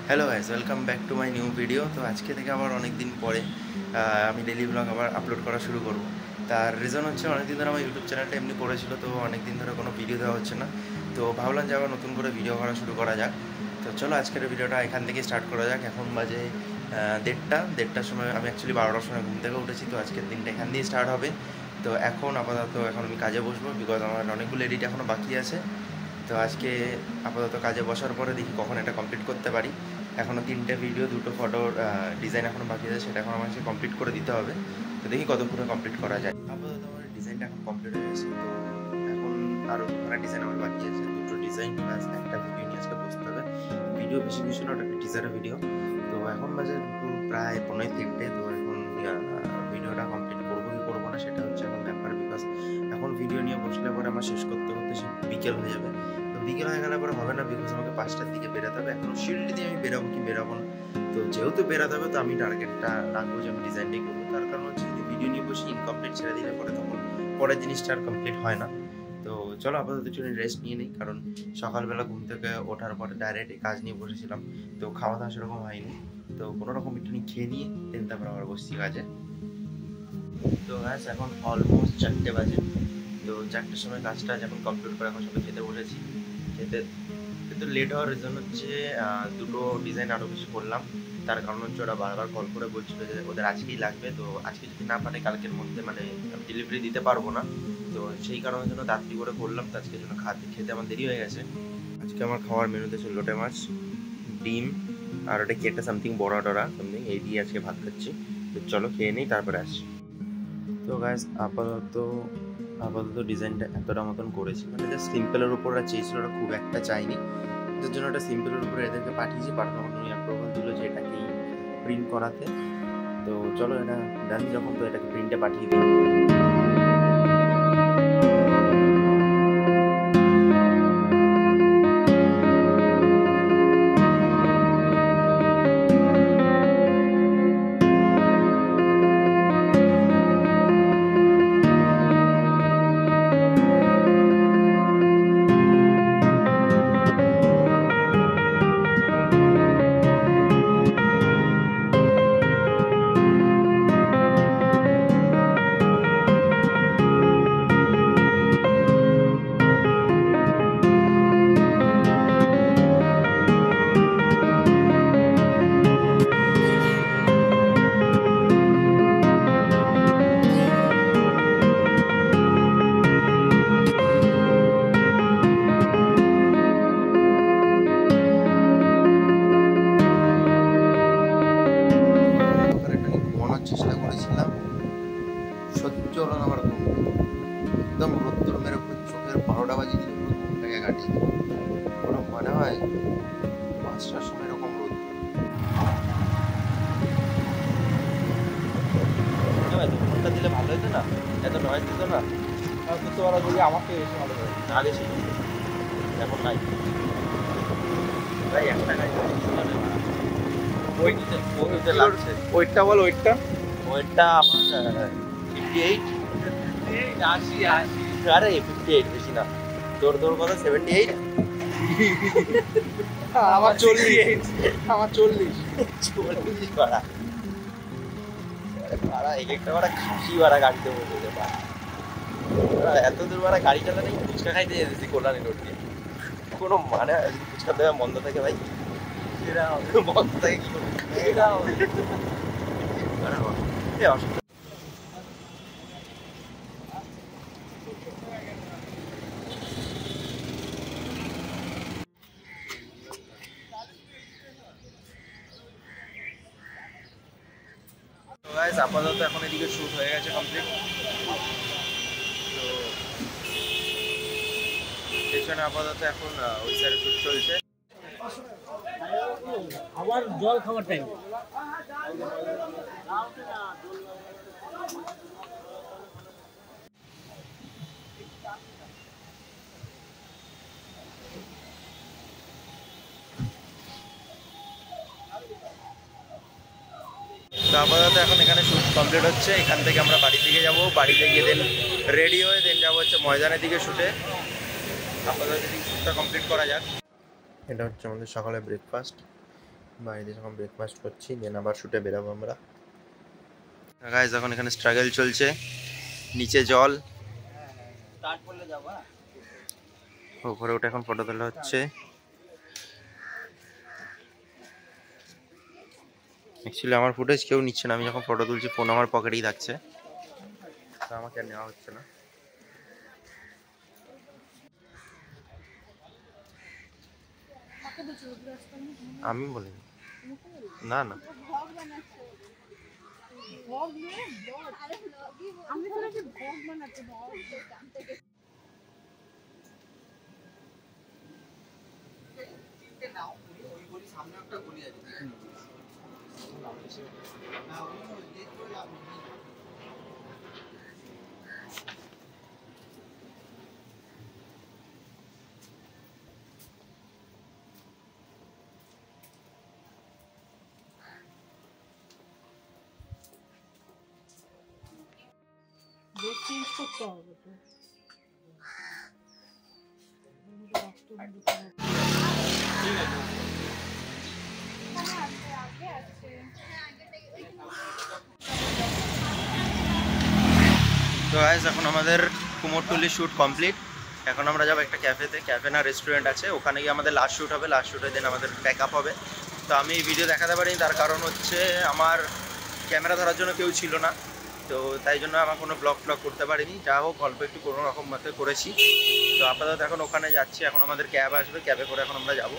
Hello guys, welcome back to my new video. তো আজকে থেকে আবার অনেক দিন পরে আমি ডেলি ব্লগ আবার আপলোড করা শুরু করব। তার রিজন হচ্ছে অনেকদিন ধরে আমার ইউটিউব চ্যানেলটা এমনি পড়েছিল, তো অনেক দিন ধরে কোনো ভিডিও দেওয়া হচ্ছে না। তো ভাবলাম যে আবার নতুন করে ভিডিও করা শুরু করা যাক। তো চলো আজকের ভিডিওটা এখান থেকে স্টার্ট করা যাক। এখন বাজে দেড়টার সময়। আমি অ্যাকচুয়ালি 12টার সময় ঘুম থেকে উঠেছি, তো আজকের দিনটা এখান দিয়ে স্টার্ট হবে। তো এখন আমি কাজে বসবো, বিকজ আমার অনেকগুলো এডিট এখনও বাকি আছে। তো আজকে আপাতত কাজে বসার পরে দেখি কখন এটা কমপ্লিট করতে পারি। এখনও 3টে ভিডিও, 2টো ফটোর ডিজাইন এখনও বাকি আছে, সেটা এখন আমাকে কমপ্লিট করে দিতে হবে। তো দেখি কতক্ষণে কমপ্লিট করা যায়। আপাতত আমার ডিজাইনটা এখন কমপ্লিট হয়ে গেছে। তো এখন আরও দুখানা ডিজাইন আমার বাকি আছে, 2টো ডিজাইন প্লাস একটা ভিডিও নিয়ে আজকে বসতে হবে। ভিডিও বেশি কিছু না, ওটা একটা টিজারের ভিডিও। তো এখন বাজে প্রায় 2:45। তো এখন ভিডিওটা কমপ্লিট করবো কি করবো না সেটা হচ্ছে এখন ব্যাপার, বিকজ এখন ভিডিও নিয়ে বসলে পরে আমার শেষ করতে করতে সে বিকেল হয়ে যাবে। তো বিকেল হয়ে গেলে পরে হবে না, বিকজ আমাকে 5টার দিকে বেরোতে হবে। এখন শিডিউল দিয়ে আমি বেরোবো কি বেরোবো না। তো যেহেতু বেরোতে হবে, তো আমি টার্গেটটা রাখবো যে আমি ডিজাইনটাই করবো। তার কারণ হচ্ছে যদি ভিডিও নিয়ে বসে ইনকমপ্লিট ছেড়ে দিলে পরে তখন পরের জিনিসটা আর কমপ্লিট হয় না। তো চলো আপাতত একটু রেস্ট নিয়ে নিই, কারণ সকালবেলা ঘুম থেকে ওঠার পরে ডাইরেক্ট কাজ নিয়ে বসেছিলাম। তো খাওয়া দাওয়া সেরকম হয়নি। তো কোনো রকম একটু খেয়ে নিয়ে দেন তারপর আবার বসছি কাজে। তো ব্যাস এখন অলমোস্ট 4টে বাজে। তো 4টের সময় কাজটা যখন কমপ্লিট করে এখন সবাই খেতে বসেছি। খেতে কিন্তু লেট হওয়ার রিজন হচ্ছে 2টো ডিজাইন আরও বেশি করলাম। তার কারণ হচ্ছে ওরা বারবার কল করে বলছিল যে ওদের আজকেই লাগবে। তো আজকে যদি না পারে কালকের মধ্যে মানে ডেলিভারি দিতে পারবো না। তো সেই কারণের জন্য তাড়াতাড়ি করে করলাম। তো আজকের জন্য খেতে আমার দেরি হয়ে গেছে। আজকে আমার খাওয়ার মেনুতে ছিল লোটে মাছ, ডিম, আর ওটা কি একটা সামথিং বড়া টরা সামথিং, এই দিয়ে আজকে ভাত খাচ্ছি। তো চলো খেয়ে নিই, তারপরে আসছি। তো গাইস আপাতত ডিজাইনটা এতটা মতন করেছি, মানে জাস্ট সিম্পলের উপর ওরা চেয়েছিল, ওরা খুব একটা চাইনি। যার জন্য একটা সিম্পলের উপরে এদেরকে পাঠিয়েছি। পাঠানোর জন্য অ্যাপ্রুভাল দিল যে এটাকেই প্রিন্ট করাতে। তো চলো এটা ডান যখন, তো এটাকে প্রিন্টে পাঠিয়ে দিই। চেষ্টা করেছিলাম, সহ্য হলো না আমার ঘুম। একদম রোদ্দুর মেরে পুরো চোখের 12টা বাজিয়ে দিলে পুরো ঘুমটাকে কাটিয়ে দিল। কোনো মনে হয় 5টার সময় এরকম রোদ। ঘন্টা দিলে ভালো হতো না, এত নয়েজ দিত না। তো ওরা যদি আমাকে এসে ভালো করে আগে ছিল, এখন নাই। ভাই একটা গাড়ি ওইটা লাগছে। ওয়েটটা বল, ওয়েটটা ওয়েটটা আমার 58। 80 আরে 58 বেশি না। তোর কথা 78। আমার 40। আমার 40 ভাড়া ভাড়া এক একটা ভাড়া খাসি ভাড়া গাড়িতে বসে পারে। এত দূর ভাড়া গাড়ি চালালে ফুচকা খাইতে যেতেছি কল্যাণী রোড দিয়ে। কোনো মানে ফুচকা দেওয়া বন্ধ থাকে ভাই, বন্ধ থাকে কি করবো। অসুবিধা। আপাতত এখন এদিকে শুট হয়ে গেছে কমপ্লিট। তো পেছনে আপাতত এখন ওই সাইডে শুট চলছে। আবার জল খাওয়ার টাইম। তো আপাতত এখন এখানে শ্যুট কমপ্লিট হচ্ছে। এখান থেকে আমরা বাড়ির দিকে যাবো, বাড়িতে গিয়ে দেন রেডি হয়ে দেন যাবো হচ্ছে ময়দানের দিকে শ্যুটে। আপাতত শ্যুটটা কমপ্লিট করা যাক। এটা হচ্ছে আমাদের সকালে ব্রেকফাস্ট, বাইরে যখন ব্রেকফাস্ট করছি দেন আবার শুটে বেরাবো আমরা। গাইস এখন এখানে স্ট্রাগল চলছে, নিচে জল, উপরে উঠে এখন ফটো তোলা হচ্ছে। অ্যাকচুয়ালি আমার ফুটেজ কেউ নিচ্ছে না, আমি যখন ফটো তুলছি ফোন আমার পকেটেই থাকছে, তো আমাকে আর নেওয়া হচ্ছে না। আমি বলিনি, না না চেঞ্জ করতে হবে তো। তো গাইস এখন আমাদের কুমোরটুলি শ্যুট কমপ্লিট। এখন আমরা যাবো একটা ক্যাফেতে, ক্যাফে না রেস্টুরেন্ট আছে, ওখানে গিয়ে আমাদের লাস্ট শ্যুট হবে। লাস্ট শ্যুটের দিন আমাদের প্যাক আপ হবে। তো আমি এই ভিডিও দেখাতে পারিনি, তার কারণ হচ্ছে আমার ক্যামেরা ধরার জন্য কেউ ছিল না, তো তাই জন্য আমার কোনো ব্লগ করতে পারিনি। যা হোক অল্প একটু কোনো রকম মতে করেছি। তো আপাতত এখন ওখানে যাচ্ছি, এখন আমাদের ক্যাব আসবে, ক্যাবে করে এখন আমরা যাবো।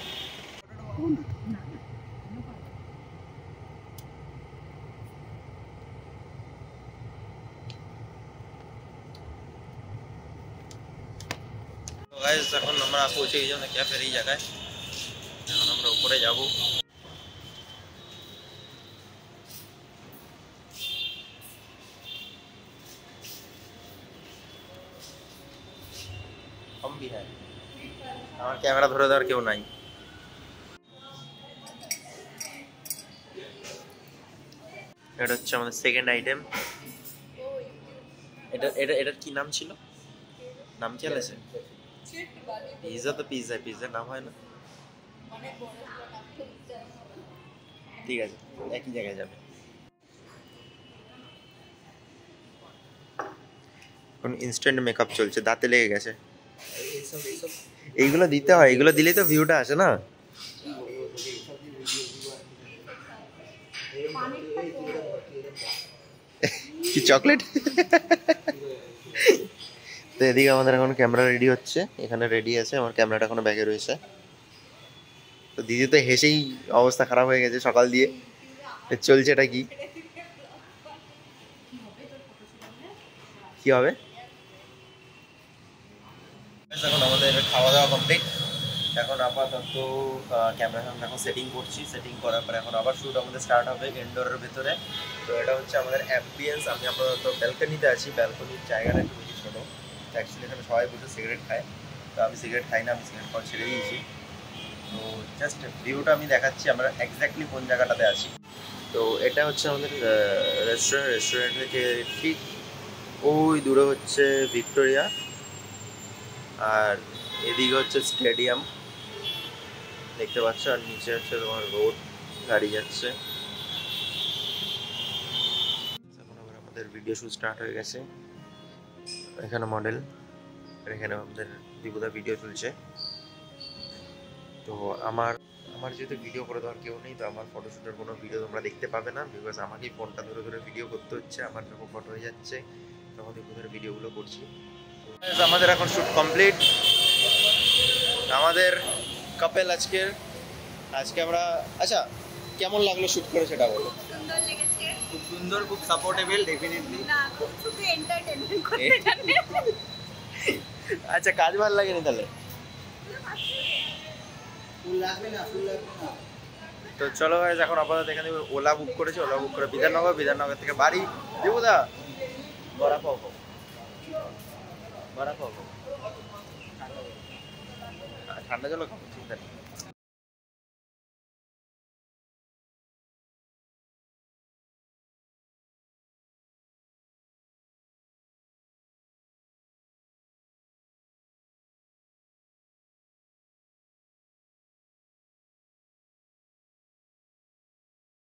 তো গাইস এখন আমরা পৌঁছে গেছি আমাদের ক্যাফের এই জায়গায়, এখন আমরা উপরে যাব। আমার ক্যামেরা ধরে দেওয়ার কেউ নাই। এটা হচ্ছে আমাদের সেকেন্ড আইটেম। এটার কি নাম ছিল, নাম কি আছে? পিৎজা তো পিৎজার নাম হয় না, ঠিক আছে একই জায়গায় যাবে। এখন ইনস্ট্যান্ট মেকআপ চলছে, দাঁতে লেগে গেছে। এইগুলো দিতে হয়, এগুলো দিলেই তো ভিউটা আসে না। কি চকলেট? তো এদিকে আমাদের এখন ক্যামেরা রেডি হচ্ছে, এখানে রেডি আছে, আমার ক্যামেরাটা এখনো ব্যাগে রয়েছে। তো দিদি তো হেসেই অবস্থা খারাপ হয়ে গেছে সকাল দিয়ে। চলছে এটা কি কি হবে? এখন আমাদের খাওয়া দাওয়া কমপ্লিট। এখন আপাতত ক্যামেরা সামনে এখন সেটিং করছি, সেটিং করার পরে এখন আবার শ্যুট আমাদের স্টার্ট হবে ইনডোরের ভেতরে। তো এটা হচ্ছে আমাদের অ্যাম্বিয়েন্স। আমি আপাতত ব্যালকনিতে আছি, ব্যালকনির জায়গাটা একটু বেশি ছোটো। তো অ্যাকচুয়ালি এখানে সবাই বসে সিগারেট খায়, তো আমি সিগারেট খাই না, আমি সিগারেট খাওয়া ছেড়ে দিয়েছি। তো জাস্ট ভিউটা আমি দেখাচ্ছি আমরা এক্স্যাক্টলি কোন জায়গাটাতে আছি। তো এটা হচ্ছে আমাদের রেস্টুরেন্ট থেকে ঠিক ওই দূরে হচ্ছে ভিক্টোরিয়া, আর এদিকে হচ্ছে স্টেডিয়াম দেখতে পাচ্ছ, আর নিচে হচ্ছে তোমার রোড, গাড়ি যাচ্ছে। এখন আবার আমাদের ভিডিও শুট স্টার্ট হয়ে গেছে। এখানে মডেল, আর এখানে আমাদের দীপুদা ভিডিও চলছে। তো আমার যেহেতু ভিডিও করে দেওয়ার কেউ নেই, তো আমার ফটোশ্যুটের কোনো ভিডিও তোমরা দেখতে পাবে না, বিকজ আমাকেই ফোনটা ধরে ভিডিও করতে হচ্ছে। আমার যখন ফটো হয়ে যাচ্ছে তখন দীপুদের ভিডিওগুলো করছি। আমাদের এখন শ্যুট কমপ্লিট। আমাদের কাপেল আজকে আমরা, আচ্ছা কেমন লাগলো শ্যুট করে সেটা বলো। সুন্দর লেগেছে, খুব সুন্দর, খুব সাপোর্টেবল, ডেফিনেটলি। না খুব শুধু এন্টারটেইনমেন্ট করতে জানে। আচ্ছা কাজ ভালো লাগেনি তাহলে? ফুল লাগবে না। তো চলো গাইস, এখন আপাতত এখানে ওলা বুক করেছি, ওলা বুক করে বিধাননগর থেকে বাড়ি। দেবুদা বড়া পাও ঠান্ডা জল খাবো, চিন্তা নেই।